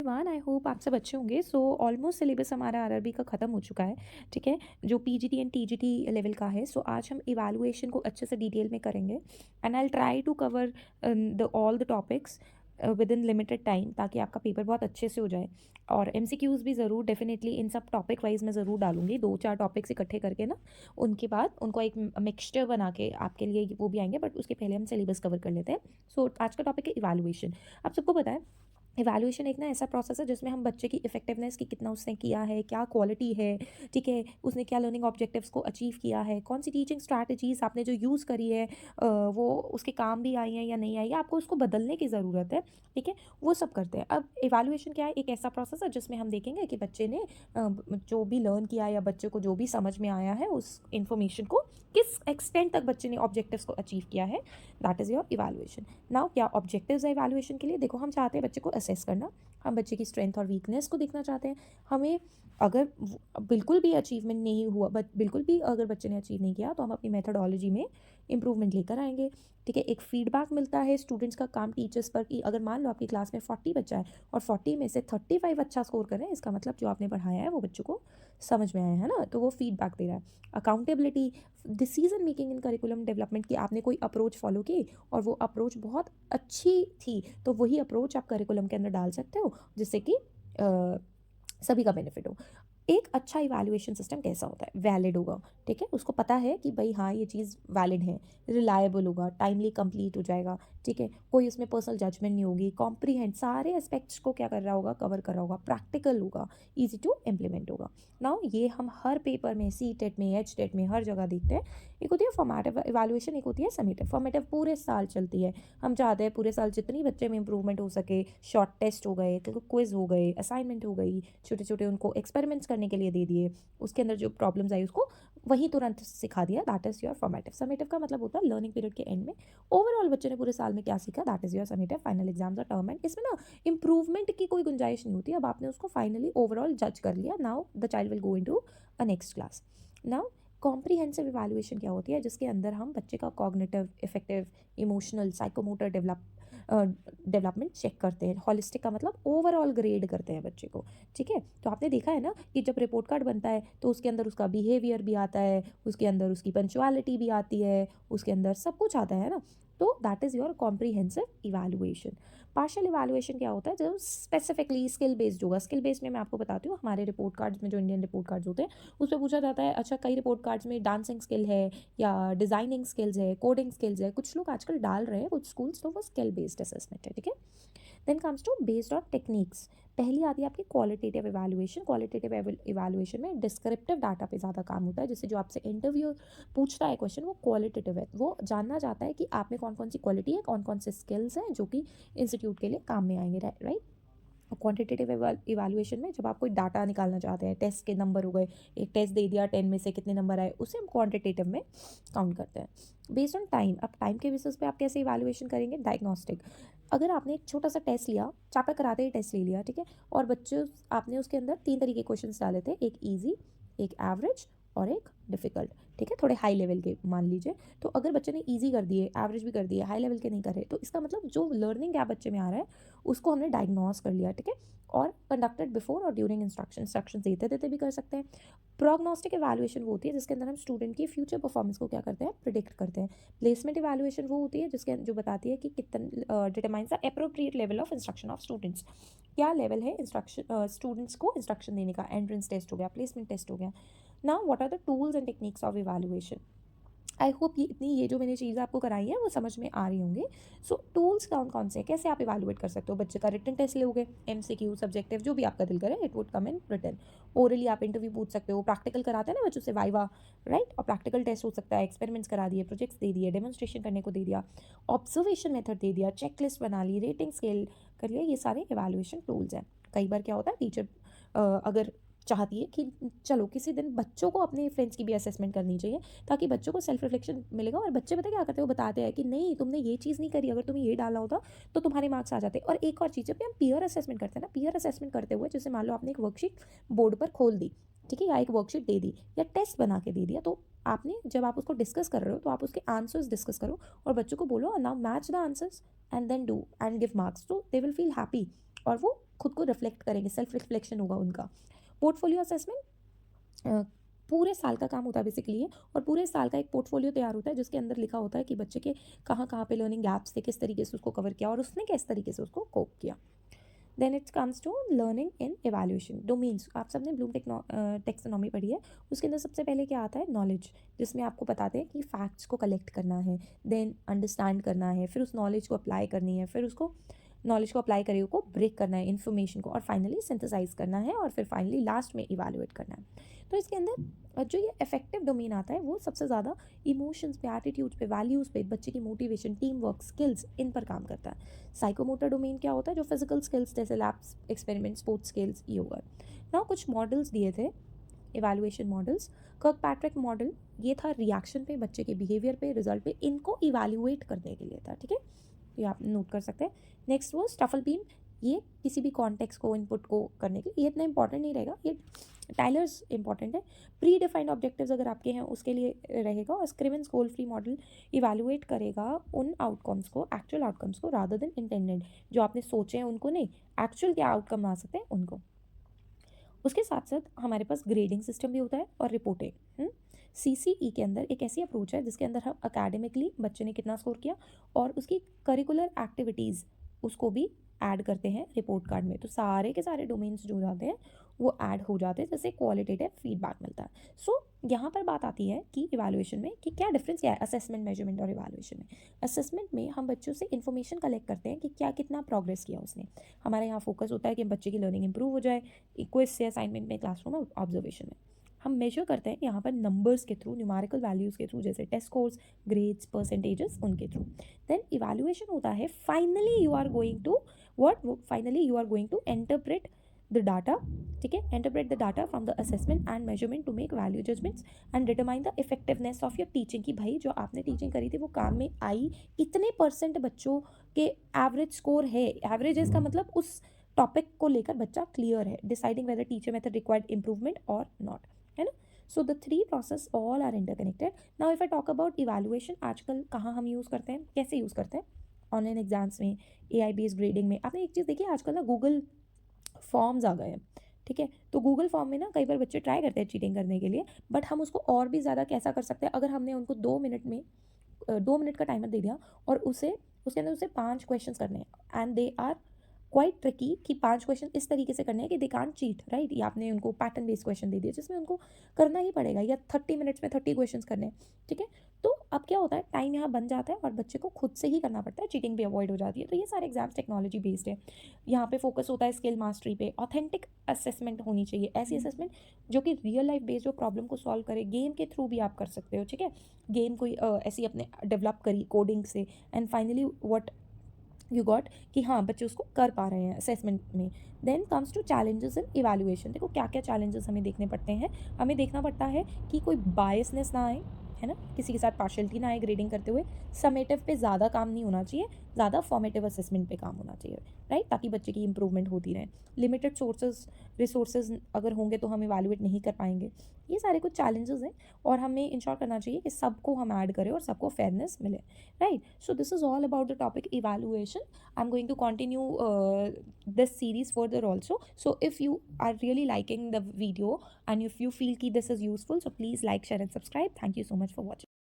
One I hope आप सब अच्छे होंगे। सो ऑलमोस्ट सिलेबस हमारा आरआरबी का ख़त्म हो चुका है। ठीक है, जो पीजीटी एंड टीजीटी लेवल का है। सो आज हम इवैल्यूएशन को अच्छे से डिटेल में करेंगे and I try to cover the all the topics within limited time, ताकि आपका पेपर बहुत अच्छे से हो जाए। और एमसीक्यूज़ भी ज़रूर डेफिनेटली इन सब टॉपिक वाइज मैं ज़रूर डालूंगी, 2-4 टॉपिक्स इकट्ठे करके ना। उनके बाद उनको एक मिक्सचर बना के आपके लिए वो भी आएंगे, बट उसके पहले हम सिलेबस कवर कर लेते हैं। सो आज का टॉपिक है इवैल्यूएशन। आप सबको पता है इवैल्यूएशन एक ना ऐसा प्रोसेस है जिसमें हम बच्चे की इफेक्टिवनेस की कितना उसने किया है, क्या क्वालिटी है, ठीक है, उसने क्या लर्निंग ऑब्जेक्टिव्स को अचीव किया है, कौन सी टीचिंग स्ट्रैटेजीज आपने जो यूज़ करी है वो उसके काम भी आई हैं या नहीं आई है, आपको उसको बदलने की ज़रूरत है। ठीक है, वो सब करते हैं। अब इवैल्यूएशन क्या है? एक ऐसा प्रोसेस है जिसमें हम देखेंगे कि बच्चे ने जो भी लर्न किया या बच्चे को जो भी समझ में आया है उस इन्फॉर्मेशन को किस एक्सटेंट तक बच्चे ने ऑब्जेक्टिव्स को अचीव किया है, that is your evaluation. Now क्या ऑब्जेक्टिव्स है इवैल्यूएशन के लिए? देखो, हम चाहते हैं बच्चे को असेस करना, हम बच्चे की स्ट्रेंथ और वीकनेस को देखना चाहते हैं। हमें अगर बिल्कुल भी अचीवमेंट नहीं हुआ, बट बिल्कुल भी अगर बच्चे ने अचीव नहीं किया, तो हम अपनी मेथडोलॉजी में इंप्रूवमेंट लेकर आएंगे। ठीक है, एक फीडबैक मिलता है स्टूडेंट्स का काम टीचर्स पर कि अगर मान लो आपकी क्लास में 40 बच्चा है और 40 में से 35 अच्छा स्कोर कर रहे हैं, इसका मतलब जो आपने पढ़ाया है वो बच्चों को समझ में आया है ना, तो वो फीडबैक दे रहा है। Accountability, decision making in curriculum development की आपने कोई अप्रोच फॉलो की और वो अप्रोच बहुत अच्छी थी, तो वही अप्रोच आप करिकुलम के अंदर डाल सकते हो, जिससे कि सभी का बेनिफिट हो। एक अच्छा इवैल्यूएशन सिस्टम कैसा होता है? वैलिड होगा। ठीक है, उसको पता है कि भाई हाँ, ये चीज़ वैलिड है, रिलायबल होगा, टाइमली कंप्लीट हो जाएगा। ठीक है, कोई उसमें पर्सनल जजमेंट नहीं होगी, कॉम्प्रीहेंड सारे एस्पेक्ट्स को क्या कर रहा होगा, कवर कर रहा होगा, प्रैक्टिकल होगा, ईजी टू इम्प्लीमेंट होगा। नाउ ये हम हर पेपर में, सी टेट में, एच टेट में, हर जगह देखते हैं। एक होती है फॉर्मेटिव इवैल्यूएशन, एक होती है समेटिव। फॉर्मेटिव पूरे साल चलती है, हम चाहते हैं पूरे साल जितनी बच्चे में इंप्रूवमेंट हो सके, शॉर्ट टेस्ट हो गए, क्विज हो गए, असाइनमेंट हो गई, छोटे छोटे उनको एक्सपेरिमेंट्स करने के लिए दे दिए, उसके अंदर जो प्रॉब्लम्स आई उसको वहीं तुरंत सिखा दिया, that is your formative. Summative का मतलब होता है लर्निंग पीरियड के एंड में ओवरऑल बच्चे ने पूरे साल में क्या सीखा, that is your summative. Final exams और टर्म एंड, इसमें ना इंप्रूवमेंट की कोई गुंजाइश नहीं होती। अब आपने उसको फाइनली ओवरऑल जज कर लिया, now the child will go into a next class. Now comprehensive evaluation क्या होती है? जिसके अंदर हम बच्चे का cognitive, affective, emotional, psychomotor development check करते हैं। हॉलिस्टिक का मतलब ओवरऑल ग्रेड करते हैं बच्चे को। ठीक है, तो आपने देखा है ना कि जब रिपोर्ट कार्ड बनता है तो उसके अंदर उसका बिहेवियर भी आता है, उसके अंदर उसकी पंचुअलिटी भी आती है, उसके अंदर सब कुछ आता है ना। तो that is your comprehensive evaluation. Partial evaluation क्या होता है? जो स्पेसिफिकली स्किल बेस्ड होगा। स्किल बेस्ड में मैं आपको बताती हूँ, हमारे रिपोर्ट कार्ड्स में जो इंडियन रिपोर्ट कार्ड्स होते हैं उसमें पूछा जाता है, अच्छा कई रिपोर्ट कार्ड्स में डांसिंग स्किल है या डिज़ाइनिंग स्किल्स है, कोडिंग स्किल्स है, कुछ लोग आजकल डाल रहे हैं कुछ स्कूल्स, तो वो स्किल बेस्ड असेसमेंट है। ठीक है, then comes to based on techniques. पहली आती है आपकी क्वालिटेटिव इवैल्यूएशन। क्वालिटेटिव इवैल्यूएशन में डिस्क्रिप्टिव डाटा पे ज़्यादा काम होता है, जिससे जो आपसे इंटरव्यू पूछता है क्वेश्चन वो क्वालिटेटिव है, वो जानना चाहता है कि आप में कौन कौन सी क्वालिटी है, कौन कौन से स्किल्स हैं जो कि इंस्टीट्यूट के लिए काम में आएंगे, राइट। क्वांटिटेटिव इवैल्यूएशन में जब आप कोई डाटा निकालना चाहते हैं, टेस्ट के नंबर हो गए, एक टेस्ट दे दिया, 10 में से कितने नंबर आए, उसे हम क्वांटिटेटिव में काउंट करते हैं। बेस्ड ऑन टाइम, अब टाइम के बेसिस पे आप कैसे इवैल्यूएशन करेंगे? डायग्नोस्टिक। अगर आपने एक छोटा सा टेस्ट लिया, चापा कराते ही टेस्ट ले लिया, ठीक है, और बच्चे आपने उसके अंदर 3 तरीके क्वेश्चन डाले थे, एक ईजी, एक एवरेज और एक डिफ़िकल्ट। ठीक है, थोड़े हाई लेवल के मान लीजिए। तो अगर बच्चे ने ईजी कर दिए, एवरेज भी कर दिए, हाई लेवल के नहीं करे, तो इसका मतलब जो लर्निंग गैप बच्चे में आ रहा है उसको हमने डायग्नोस कर लिया। ठीक है, और कंडक्टेड बिफोर और ड्यूरिंग इंस्ट्रक्शन देते देते भी कर सकते हैं। प्रोग्नोस्टिक इवैल्यूएशन वो होती है जिसके अंदर हम स्टूडेंट की फ्यूचर परफॉर्मेंस को क्या करते हैं, प्रिडिक्ट करते हैं। प्लेसमेंट इवैल्यूएशन वो होती है जिसके जो बताती है कि कितना determines the appropriate level of instruction of students. क्या लेवल है इंस्ट्रक्शन स्टूडेंट्स को इंस्ट्रक्शन देने का? एंट्रेंस टेस्ट हो गया, प्लेसमेंट टेस्ट हो गया। Now what are the tools and techniques of evaluation? I hope ये जो मैंने चीज़ें आपको कराई हैं वो समझ में आ रही होंगी। सो टूल्स कौन कौन से हैं, कैसे आप इवैल्यूएट कर सकते हो? बच्चे का रिटन टेस्ट लोगे, एमसीक्यू, सब्जेक्टिव, जो भी आपका दिल करे, it would come in written. Orally आप इंटरव्यू पूछ सकते हो, प्रैक्टिकल कराते हैं ना बच्चों से, वाइवा, राइट, और प्रैक्टिकल टेस्ट हो सकता है, एक्सपेरिमेंट्स करा दिए, प्रोजेक्ट्स दे दिए, डेमोन्स्ट्रेशन करने को दे दिया, ऑब्जर्वेशन मेथड दे दिया, चेकलिस्ट बना ली, रेटिंग स्केल कर लिया, ये सारे इवैल्यूएशन टूल्स हैं। कई बार क्या होता है, टीचर अगर चाहती है कि चलो किसी दिन बच्चों को अपने फ्रेंड्स की भी असेसमेंट करनी चाहिए, ताकि बच्चों को सेल्फ रिफ्लेक्शन मिलेगा। और बच्चे पता क्या करते हैं, वो बताते हैं कि नहीं तुमने ये चीज़ नहीं करी, अगर तुम्हें ये डाला होता तो तुम्हारे मार्क्स आ जाते। और एक और चीज़, जब भी हम पीयर असेसमेंट करते हैं ना, पीयर असेसमेंट करते हुए जैसे मान लो आपने एक वर्कशीट बोर्ड पर खोल दी, ठीक है, या एक वर्कशीट दे दी या टेस्ट बना के दे दिया, तो आपने जब आप उसको डिस्कस कर रहे हो तो आप उसके आंसर्स डिस्कस करो और बच्चों को बोलो now match the answers and then do and give marks, तो दे विल फील हैप्पी और वो खुद को रिफ्लेक्ट करेंगे, सेल्फ रिफ्लेक्शन होगा उनका। पोर्टफोलियो असेसमेंट पूरे साल का काम होता है बेसिकली ये, और पूरे साल का एक पोर्टफोलियो तैयार होता है जिसके अंदर लिखा होता है कि बच्चे के कहाँ कहाँ पे लर्निंग गैप्स थे, किस तरीके से उसको कवर किया और उसने किस तरीके से उसको कोप किया। Then it comes to learning in evaluation domains. आप सबने ब्लूम टेक्सोनॉमी पढ़ी है, उसके अंदर सबसे पहले क्या आता है, नॉलेज, जिसमें आपको बताते हैं कि फैक्ट्स को कलेक्ट करना है, देन अंडरस्टैंड करना है, फिर उस नॉलेज को अप्लाई करनी है, फिर उसको नॉलेज को अप्लाई करिए को ब्रेक करना है इन्फॉर्मेशन को, और फाइनली सिंथेसाइज करना है, और फिर फाइनली लास्ट में इवेलुएट करना है। तो इसके अंदर जो ये इफेक्टिव डोमेन आता है वो सबसे ज़्यादा इमोशंस पे, एटीट्यूड्स पे, वैल्यूज़ पे, बच्चे की मोटिवेशन, टीम वर्क, स्किल्स, इन पर काम करता है। साइकोमोटर डोमेन क्या होता है, जो फिजिकल स्किल्स जैसे लैब्स, एक्सपेरिमेंट, स्पोर्ट्स स्किल्स, ये होगा ना। कुछ मॉडल्स दिए थे इवैल्यूएशन मॉडल्स। कर्कपैट्रिक मॉडल ये था रिएक्शन पे, बच्चे के बिहेवियर पे, रिजल्ट पे, इनको इवैल्यूएट करने के लिए था, ठीक है, ये आप नोट कर सकते हैं। नेक्स्ट वो स्टफल बीम, ये किसी भी कॉन्टेक्स्ट को, इनपुट को करने के लिए, ये इतना इंपॉर्टेंट नहीं रहेगा, ये टाइलर्स इंपॉर्टेंट है। प्री डिफाइंड ऑब्जेक्टिव्स अगर आपके हैं उसके लिए रहेगा, और स्क्रिवेंस गोल फ्री मॉडल इवैल्यूएट करेगा उन आउटकम्स को, एक्चुअल आउटकम्स को, रादर देन इंटेंडेड, जो आपने सोचे हैं उनको नहीं, एक्चुअल क्या आउटकम आ सकते हैं उनको। उसके साथ साथ हमारे पास ग्रेडिंग सिस्टम भी होता है और रिपोर्टिंग। CCE के अंदर एक ऐसी अप्रोच है जिसके अंदर हम अकेडमिकली बच्चे ने कितना स्कोर किया और उसकी करिकुलर एक्टिविटीज़ उसको भी ऐड करते हैं रिपोर्ट कार्ड में। तो सारे के सारे डोमेन्स जो जाते हैं वो ऐड हो जाते हैं, जैसे क्वालिटेटिव फीडबैक मिलता है। सो यहाँ पर बात आती है कि इवैल्यूएशन में कि क्या डिफरेंस क्या है असेसमेंट, मेजरमेंट और इवैल्यूएशन में। असेसमेंट में हम बच्चों से इन्फॉर्मेशन कलेक्ट करते हैं कि क्या कितना प्रोग्रेस किया उसने। हमारे यहाँ फोकस होता है कि बच्चे की लर्निंग इंप्रूव हो जाए, क्विज से, असाइनमेंट में, क्लासरूम में, ऑब्जर्वेशन में। हम मेजर करते हैं यहाँ पर नंबर्स के थ्रू, न्यूमेरिकल वैल्यूज़ के थ्रू, जैसे टेस्ट स्कोर्स, ग्रेड्स, परसेंटेजेस, उनके थ्रू। देन इवैल्यूएशन होता है finally you are going to finally you are going to interpret the data, ठीक है, interpret the data from the assessment and measurement to make value judgements and determine the effectiveness of your teaching, कि भाई जो आपने teaching करी थी वो काम में आई, इतने परसेंट बच्चों के एवरेज स्कोर है, एवरेज इसका मतलब उस टॉपिक को लेकर बच्चा क्लियर है, deciding whether teacher method required improvement और नॉट, है ना। So the three process all are interconnected. Now if I talk about evaluation, आजकल कहाँ हम यूज़ करते हैं, कैसे यूज़ करते हैं, ऑनलाइन एग्जाम्स में, AI बेस्ड ग्रेडिंग में। आपने एक चीज़ देखी है, आजकल ना गूगल फॉर्म्स आ गए हैं, ठीक है। तो गूगल फॉर्म में ना कई बार बच्चे ट्राई करते हैं चीटिंग करने के लिए, बट हम उसको और भी ज़्यादा कैसा कर सकते हैं, अगर हमने उनको 2 मिनट में 2 मिनट का टाइमर दे दिया और उसे उसके अंदर उसे 5 क्वेश्चन करने हैं, and they are quite tricky, कि 5 क्वेश्चन इस तरीके से करने हैं कि दे कांट चीट, राइट। या आपने उनको पैटर्न बेस्ड क्वेश्चन दे दिए जिसमें उनको करना ही पड़ेगा, या 30 मिनट्स में 30 क्वेश्चन करने हैं, ठीक है। तो अब क्या होता है, टाइम यहाँ बन जाता है और बच्चे को खुद से ही करना पड़ता है, चीटिंग भी अवॉइड हो जाती है। तो ये सारे एग्जाम्स टेक्नोलॉजी बेस्ड है। यहाँ पे फोकस होता है स्किल मास्टरी पे। ऑथेंटिक असेसमेंट होनी चाहिए, ऐसी असेसमेंट जो कि रियल लाइफ बेस्ड जो प्रॉब्लम को सॉल्व करे। गेम के थ्रू भी आप कर सकते हो, ठीक है, गेम कोई ऐसी अपने डेवलप करी कोडिंग से, and finally what you got कि हाँ बच्चे उसको कर पा रहे हैं असेसमेंट में। Then comes to challenges in evaluation. देखो क्या क्या चैलेंजेस हमें देखने पड़ते हैं। हमें देखना पड़ता है कि कोई बायसनेस ना आए, है ना, किसी के साथ पार्शलिटी ना आए ग्रेडिंग करते हुए। समेटिव पे ज़्यादा काम नहीं होना चाहिए, ज़्यादा फॉर्मेटिव असेसमेंट पे काम होना चाहिए, राइट, ताकि बच्चे की इंप्रूवमेंट होती रहे। लिमिटेड रिसोर्सेज अगर होंगे तो हम इवैल्यूएट नहीं कर पाएंगे। ये सारे कुछ चैलेंजेस हैं, और हमें इंश्योर करना चाहिए कि सबको हम ऐड करें और सबको फेयरनेस मिले, right. So this is all about the topic evaluation. I'm going to continue this series further also. So if you are really liking the video and if you feel that this is useful, so please like, share and subscribe. Thank you so much for watching.